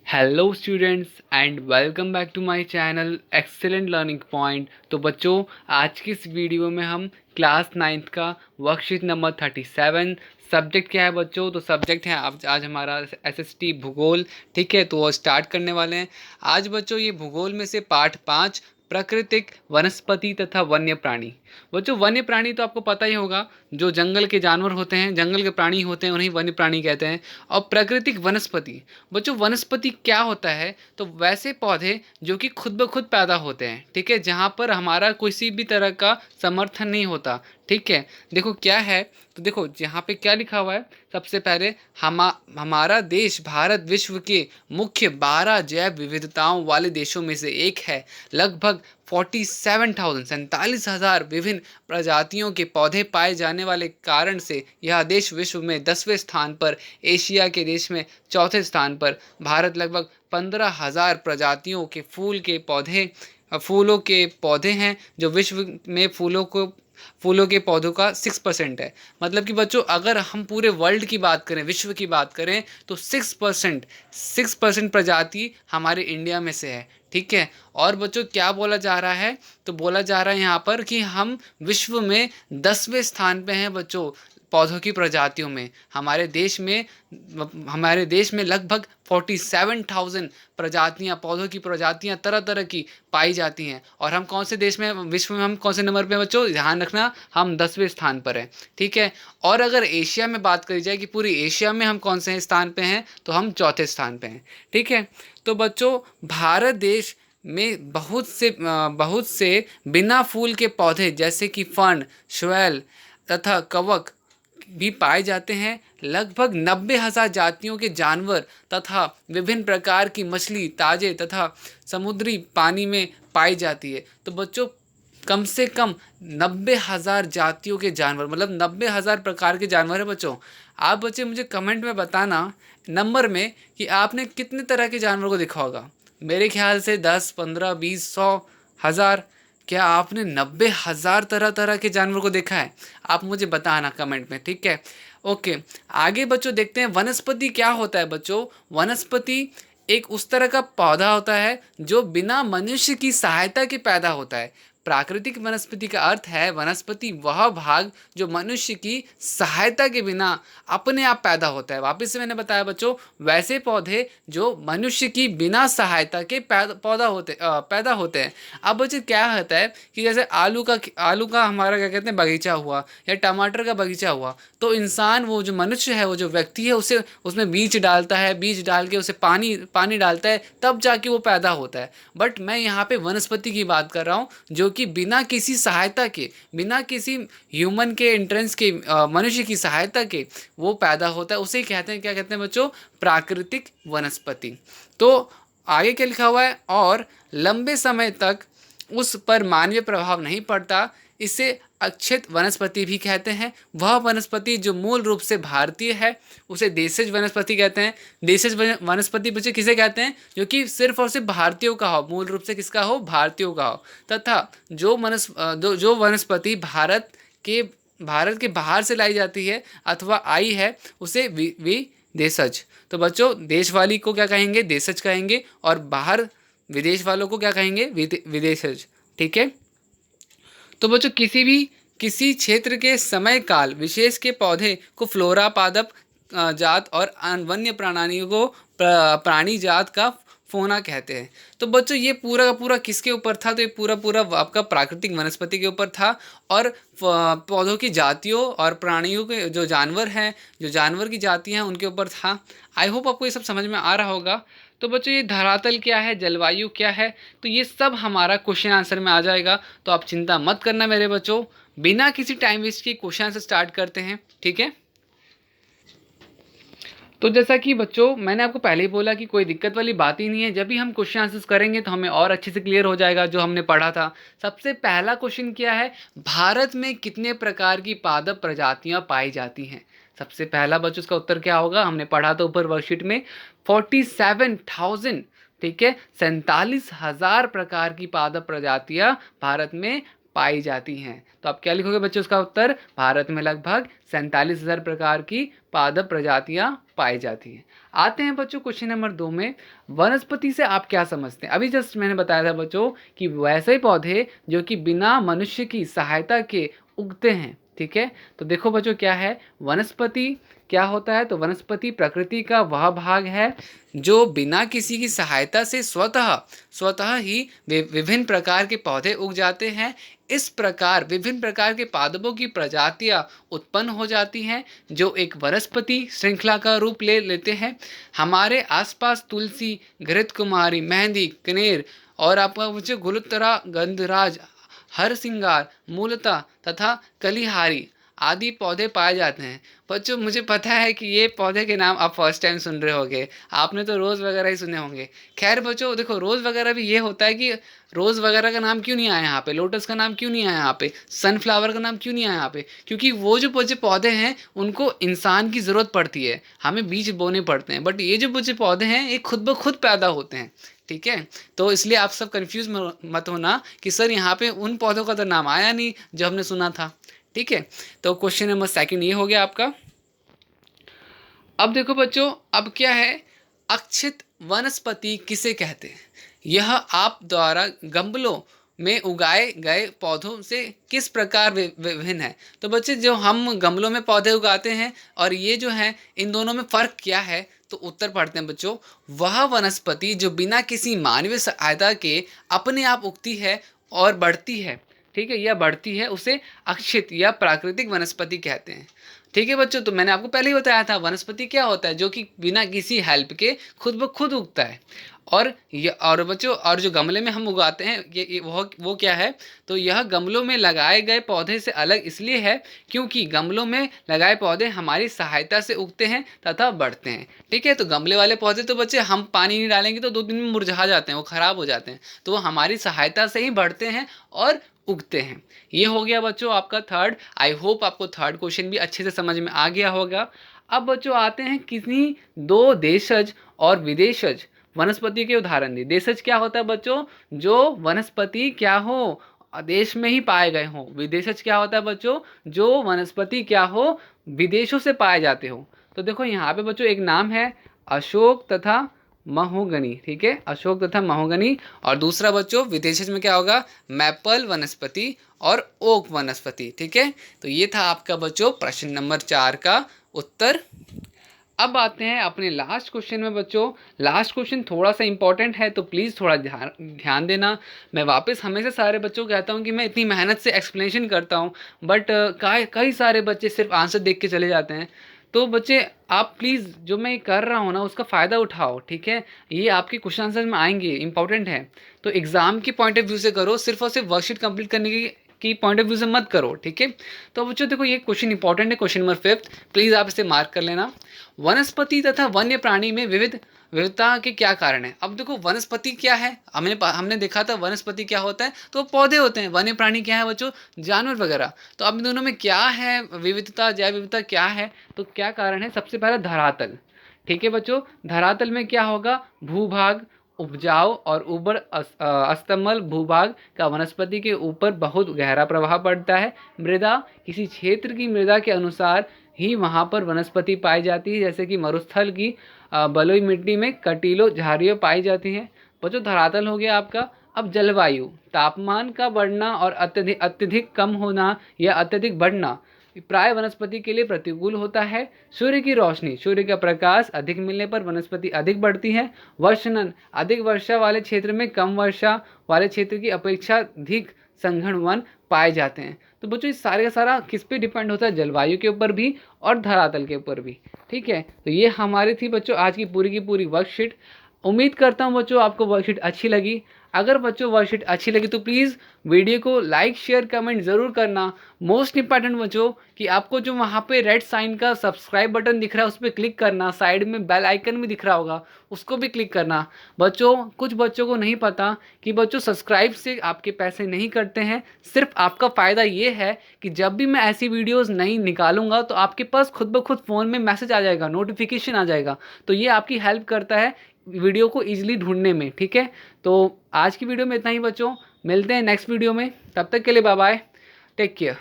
Hello students and welcome back to my channel excellent learning point. तो बच्चों, आज की इस वीडियो में हम क्लास 9th का वर्कशीट नंबर 37 सब्जेक्ट क्या है बच्चों। तो सब्जेक्ट है आज हमारा एसएसटी भूगोल। ठीक है, तो वो स्टार्ट करने वाले हैं आज बच्चों। ये भूगोल में से पार्ट 5 प्राकृतिक वनस्पति तथा वन्य प्राणी। बच्चों, वन्य प्राणी तो आपको पता ही होगा, जो जंगल के जानवर होते हैं, जंगल के प्राणी होते हैं, उन्हें वन्य प्राणी कहते हैं। और प्राकृतिक वनस्पति, बच्चों वनस्पति क्या होता है? तो वैसे पौधे जो कि खुद ब खुद पैदा होते हैं, ठीक है, जहाँ पर हमारा किसी भी तरह का समर्थन नहीं होता। ठीक है, देखो क्या है, तो देखो यहाँ पे क्या लिखा हुआ है। सबसे पहले हमारा देश भारत विश्व के मुख्य 12 जैव विविधताओं वाले देशों में से एक है। लगभग 47,000 विभिन्न प्रजातियों के पौधे पाए जाने वाले कारण से यह देश विश्व में 10वें स्थान पर, एशिया के देश में चौथे स्थान पर। भारत लगभग 15,000 प्रजातियों के फूलों के पौधे हैं, जो विश्व में फूलों के पौधों का 6% है। मतलब कि बच्चों, अगर हम पूरे वर्ल्ड की बात करें, विश्व की बात करें, तो 6% प्रजाति हमारे इंडिया में से है। ठीक है, और बच्चों क्या बोला जा रहा है? तो बोला जा रहा है यहाँ पर कि हम विश्व में 10वें स्थान पे हैं बच्चों, पौधों की प्रजातियों में। हमारे देश में लगभग 47,000 प्रजातियां, पौधों की प्रजातियां तरह तरह की पाई जाती हैं। और हम कौन से देश में, विश्व में हम कौन से नंबर पे हैं बच्चों? ध्यान रखना, हम 10वें स्थान पर हैं। ठीक है, और अगर एशिया में बात करी जाए कि पूरी एशिया में हम कौन से स्थान पे हैं, तो हम चौथे स्थान पे हैं। ठीक है, तो बच्चों भारत देश में बहुत से बिना फूल के पौधे जैसे कि फर्न, शैवाल तथा कवक भी पाए जाते हैं। लगभग 90,000 जातियों के जानवर तथा विभिन्न प्रकार की मछली ताजे तथा समुद्री पानी में पाई जाती है। तो बच्चों, कम से कम 90,000 जातियों के जानवर, मतलब 90,000 प्रकार के जानवर है बच्चों। आप बच्चे मुझे कमेंट में बताना नंबर में कि आपने कितने तरह के जानवर को देखा होगा। मेरे ख्याल से 10, 15, 20, 100, 1000। क्या आपने 90,000 तरह तरह के जानवर को देखा है? आप मुझे बताना कमेंट में। ठीक है, ओके। आगे बच्चों देखते हैं वनस्पति क्या होता है बच्चों। वनस्पति एक उस तरह का पौधा होता है जो बिना मनुष्य की सहायता के पैदा होता है। प्राकृतिक वनस्पति का अर्थ है वनस्पति वह भाग जो मनुष्य की सहायता के बिना अपने आप पैदा होता है। वापस से मैंने बताया बच्चों, वैसे पौधे जो मनुष्य की बिना सहायता के पैदा होते हैं। अब बच्चे क्या होता है कि जैसे आलू का हमारा क्या कहते हैं, बगीचा हुआ, या टमाटर का बगीचा हुआ, तो इंसान, वो जो मनुष्य है, वो जो व्यक्ति है, उसे उसमें बीज डालता है, बीज डाल के उसे पानी डालता है, तब जाके वो पैदा होता है। बट मैं यहाँ पे वनस्पति की बात कर रहा हूँ, जो कि बिना किसी सहायता के, बिना किसी ह्यूमन के एंट्रेंस के, मनुष्य की सहायता के वो पैदा होता है। उसे कहते हैं, क्या कहते हैं बच्चों? प्राकृतिक वनस्पति। तो आगे क्या लिखा हुआ है? और लंबे समय तक उस पर मानवीय प्रभाव नहीं पड़ता, इसे अक्षत वनस्पति भी कहते हैं। वह वनस्पति जो मूल रूप से भारतीय है, उसे देशज वनस्पति कहते हैं। देशज वनस्पति बच्चे किसे कहते हैं? जो कि सिर्फ और सिर्फ भारतीयों का हो, मूल रूप से किसका हो? भारतीयों का हो। तथा जो वनस्पति भारत के बाहर से लाई जाती है अथवा आई है, उसे विदेशज। तो बच्चों, देश वाली को क्या कहेंगे? देशज कहेंगे। और बाहर विदेश वालों को क्या कहेंगे? विदेशज। ठीक है, तो बच्चों किसी क्षेत्र के समय काल विशेष के पौधे को फ्लोरा पादप जात और वन्य प्राणियों को प्राणी जात का फोना कहते हैं। तो बच्चों, ये पूरा का पूरा किसके ऊपर था? तो ये पूरा पूरा आपका प्राकृतिक वनस्पति के ऊपर था, और पौधों की जातियों और प्राणियों के जो जानवर की जातियां हैं, उनके ऊपर था। आई होप आपको ये सब समझ में आ रहा होगा। तो बच्चों, ये धरातल क्या है, जलवायु क्या है, तो ये सब हमारा क्वेश्चन आंसर में आ जाएगा। तो आप चिंता मत करना मेरे बच्चों, बिना किसी टाइम वेस्ट के क्वेश्चन आंसर स्टार्ट करते हैं। ठीक है, तो जैसा कि बच्चों मैंने आपको पहले ही बोला कि कोई दिक्कत वाली बात ही नहीं है। जब भी हम क्वेश्चन आंसर्स करेंगे तो हमें और अच्छे से क्लियर हो जाएगा जो हमने पढ़ा था। सबसे पहला क्वेश्चन क्या है? भारत में कितने प्रकार की पादप प्रजातियां पाई जाती हैं? सबसे पहला बच्चों उसका उत्तर क्या होगा? हमने पढ़ा था ऊपर वर्कशीट में 47,000। ठीक है, 47,000 प्रकार की पादप प्रजातियां भारत में पाई जाती हैं। तो आप क्या लिखोगे बच्चों इसका उत्तर? भारत में लगभग 47,000 प्रकार की पादप प्रजातियां पाई जाती हैं। आते हैं बच्चों क्वेश्चन नंबर 2 में, वनस्पति से आप क्या समझते हैं? अभी जस्ट मैंने बताया था बच्चों कि वैसे ही पौधे जो कि बिना मनुष्य की सहायता के उगते हैं, ठीक है। तो देखो बच्चों क्या है वनस्पति, क्या होता है? तो वनस्पति प्रकृति का वह भाग है जो बिना किसी की सहायता से स्वतः ही विभिन्न प्रकार के पौधे उग जाते हैं। इस प्रकार विभिन्न प्रकार के पादपों की प्रजातियां उत्पन्न हो जाती हैं जो एक वनस्पति श्रृंखला का रूप ले लेते हैं। हमारे आसपास तुलसी, घृत कुमारी, मेहंदी, कनेर और आपका मुझे गुलतरा, गंधराज, हरसिंगार, मूलता तथा कलिहारी आदि पौधे पाए जाते हैं। बच्चों मुझे पता है कि ये पौधे के नाम आप फर्स्ट टाइम सुन रहे होंगे, आपने तो रोज़ वगैरह ही सुने होंगे। खैर बच्चों देखो रोज़ वगैरह भी ये होता है कि रोज़ वगैरह का नाम क्यों नहीं आया यहाँ पे, लोटस का नाम क्यों नहीं आया यहाँ पे, सनफ्लावर का नाम क्यों नहीं आया यहाँ पे, क्योंकि वो जो पौधे हैं उनको इंसान की ज़रूरत पड़ती है, हमें बीज बोने पड़ते हैं। बट ये जो पौधे हैं ये खुद ब खुद पैदा होते हैं, ठीक है। तो इसलिए आप सब कंफ्यूज मत होना कि सर यहाँ पे उन पौधों का तो नाम आया नहीं जो हमने सुना था, ठीक है। तो क्वेश्चन नंबर 2 ये हो गया आपका। अब देखो बच्चों अब क्या है, अक्षित वनस्पति किसे कहते हैं? यह आप द्वारा गमलों में उगाए गए पौधों से किस प्रकार विभिन्न है? तो बच्चे जो हम गमलों में पौधे उगाते हैं और ये जो है इन दोनों में फ़र्क क्या है? तो उत्तर पढ़ते हैं बच्चों, वह वनस्पति जो बिना किसी मानवीय सहायता के अपने आप उगती है और बढ़ती है, ठीक है, यह बढ़ती है, उसे अक्षित या प्राकृतिक वनस्पति कहते हैं, ठीक है बच्चों। तो मैंने आपको पहले ही बताया था वनस्पति क्या होता है, जो कि बिना किसी हेल्प के खुद ब खुद उगता है। और बच्चों और जो गमले में हम उगाते हैं ये वो क्या है? तो यह गमलों में लगाए गए पौधे से अलग इसलिए है क्योंकि गमलों में लगाए पौधे हमारी सहायता से उगते हैं तथा बढ़ते हैं, ठीक है। तो गमले वाले पौधे तो बच्चे हम पानी नहीं डालेंगे तो 2 दिन में मुरझा जाते हैं, वो ख़राब हो जाते हैं, तो वो हमारी सहायता से ही बढ़ते हैं और उगते हैं। ये हो गया बच्चों आपका थर्ड। आई होप आपको थर्ड क्वेश्चन भी अच्छे से समझ में आ गया होगा। अब बच्चों आते हैं किन्हीं 2 देशज और विदेशज वनस्पति के उदाहरण दी। देशज क्या होता है बच्चों? जो वनस्पति क्या हो देश में ही पाए गए हों। विदेशज क्या होता है बच्चों? जो वनस्पति क्या हो विदेशों से पाए जाते हो। तो देखो यहाँ पे बच्चों एक नाम है अशोक तथा महोगनी, ठीक है, अशोक तथा महोगनी। और दूसरा बच्चों विदेशज में क्या होगा? मैपल वनस्पति और ओक वनस्पति, ठीक है। तो ये था आपका बच्चों प्रश्न नंबर 4 का उत्तर। अब आते हैं अपने लास्ट क्वेश्चन में बच्चों। लास्ट क्वेश्चन थोड़ा सा इंपॉर्टेंट है तो प्लीज़ थोड़ा ध्यान देना। मैं वापस हमेशा सारे बच्चों को कहता हूँ कि मैं इतनी मेहनत से एक्सप्लेनेशन करता हूँ बट कई सारे बच्चे सिर्फ आंसर देख के चले जाते हैं। तो बच्चे आप प्लीज़ जो मैं कर रहा हूँ ना उसका फ़ायदा उठाओ, ठीक है। ये आपके क्वेश्चन आंसर में आएंगे, इंपॉर्टेंट है। तो एग्ज़ाम के पॉइंट ऑफ व्यू से करो, सिर्फ और सिर्फ वर्कशीट कंप्लीट करने की पॉइंट ऑफ व्यू से मत करो, ठीक है। तो बच्चों देखो ये क्वेश्चन इंपॉर्टेंट है, क्वेश्चन नंबर 5, प्लीज़ आप इसे मार्क कर लेना। वनस्पति तथा वन्य प्राणी में विविधता के क्या कारण है? अब देखो वनस्पति क्या है, हमने देखा था वनस्पति क्या होता है, तो पौधे होते हैं। वन्य प्राणी क्या है बच्चों? जानवर वगैरह। तो अब इन दोनों में क्या है विविधता, जैव विविधता क्या है? तो क्या कारण है? सबसे पहला धरातल, ठीक है बच्चों। धरातल में क्या होगा? भूभाग, उपजाऊ और उबड़ अस्तमल भूभाग का वनस्पति के ऊपर बहुत गहरा प्रभाव पड़ता है। मृदा, किसी क्षेत्र की मृदा के अनुसार ही वहाँ पर वनस्पति पाई जाती है, जैसे कि मरुस्थल की बलुई मिट्टी में कटीलों झाड़ियाँ पाई जाती हैं। बच्चों धरातल हो गया आपका। अब जलवायु, तापमान का बढ़ना और अत्यधिक कम होना या अत्यधिक बढ़ना प्राय वनस्पति के लिए प्रतिकूल होता है। सूर्य की रोशनी, सूर्य का प्रकाश अधिक मिलने पर वनस्पति अधिक बढ़ती है। वर्षणन, अधिक वर्षा वाले क्षेत्र में कम वर्षा वाले क्षेत्र की अपेक्षा अधिक संघन वन पाए जाते हैं। तो बच्चों इस सारे का सारा किस पे डिपेंड होता है? जलवायु के ऊपर भी और धरातल के ऊपर भी, ठीक है। तो ये हमारी थी बच्चों आज की पूरी वर्कशीट। उम्मीद करता हूँ बच्चों आपको वर्कशीट अच्छी लगी। अगर बच्चों वर्कशीट अच्छी लगी तो प्लीज़ वीडियो को लाइक शेयर कमेंट ज़रूर करना। मोस्ट इंपॉर्टेंट बच्चों कि आपको जो वहाँ पे रेड साइन का सब्सक्राइब बटन दिख रहा है उस पर क्लिक करना, साइड में बेल आइकन भी दिख रहा होगा उसको भी क्लिक करना। बच्चों कुछ बच्चों को नहीं पता कि बच्चों सब्सक्राइब से आपके पैसे नहीं कटते हैं, सिर्फ आपका फ़ायदा ये है कि जब भी मैं ऐसी वीडियोज़ नहीं निकालूंगा तो आपके पास खुद ब खुद फ़ोन में मैसेज आ जाएगा, नोटिफिकेशन आ जाएगा। तो ये आपकी हेल्प करता है वीडियो को ईजिली ढूंढने में, ठीक है। तो आज की वीडियो में इतना ही बच्चों। मिलते हैं नेक्स्ट वीडियो में, तब तक के लिए बाय बाय, टेक केयर।